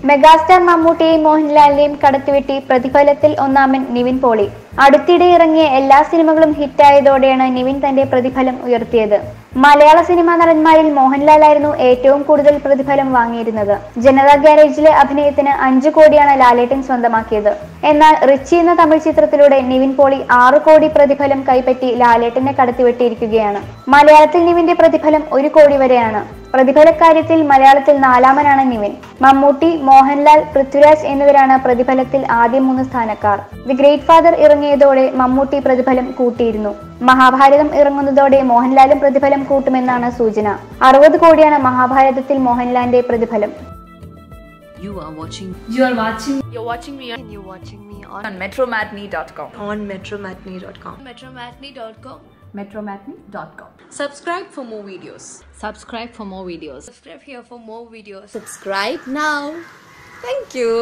Megastar മമ്മൂട്ടിയെയും മോഹൻലാലിനെയും കടത്തിവെട്ടി പ്രതിഫലത്തിൽ ഒന്നാമൻ നിവിൻ പോളി. അടുത്തിടെ ഇറങ്ങിയ എല്ലാ സിനിമകളും ഹിറ്റായതോടെയാണ് നിവിൻ തന്റെ പ്രതിഫലം ഉയർത്തിയത്. മലയാള സിനിമാ നടന്മാരിൽ മോഹൻലാലായിരുന്നു ഏറ്റവും കൂടുതൽ പ്രതിഫലം വാങ്ങിയിരുന്നത്. ജനതാ ഗ്യാരേജിലെ അഭിനയത്തിന് 5 കോടിയാണ് ലാലേട്ടൻ സ്വന്തമാക്കിയത്. എന്നാൽ റിച്ചി എന്ന തമിഴ് ചിത്രത്തിലൂടെ നിവിൻ പോളി 6 കോടി പ്രതിഫലം കൈപ്പറ്റി ലാലേട്ടനെ കടത്തിവെട്ടിയിരിക്കുകയാണ്. മലയാളത്തിൽ നിവിന്റെ പ്രതിഫലം 1 കോടി വരെയാണ്. പ്രതിഫലക്കാര്യത്തിൽ മലയാളത്തിൽ 4-മനാണ് നിവിൻ. മമ്മൂട്ടി, മോഹൻലാൽ, പൃഥ്വിരാജ് എന്നിവരാണ് പ്രതിഫലത്തിൽ ആദ്യ 3 സ്ഥാനക്കാർ. ദി ഗ്രേറ്റ് ഫാദർ ഇറങ്ങിയതോടെ മമ്മൂട്ടി പ്രതിഫലം കൂട്ടിയിരുന്നു. മഹാഭാരതം ഇറങ്ങുന്നതോടെ മോഹൻലാലും പ്രതിഫലം കൂട്ടുമെന്നാണ് സൂചന. 60 കോടിയാണ് മഹാഭാരതത്തിൽ മോഹൻലാലിന്റെ പ്രതിഫലം. You're watching me on metromatney.com. metromatney.com. Subscribe for more videos. Subscribe for more videos. Subscribe here for more videos. Subscribe now. Thank you.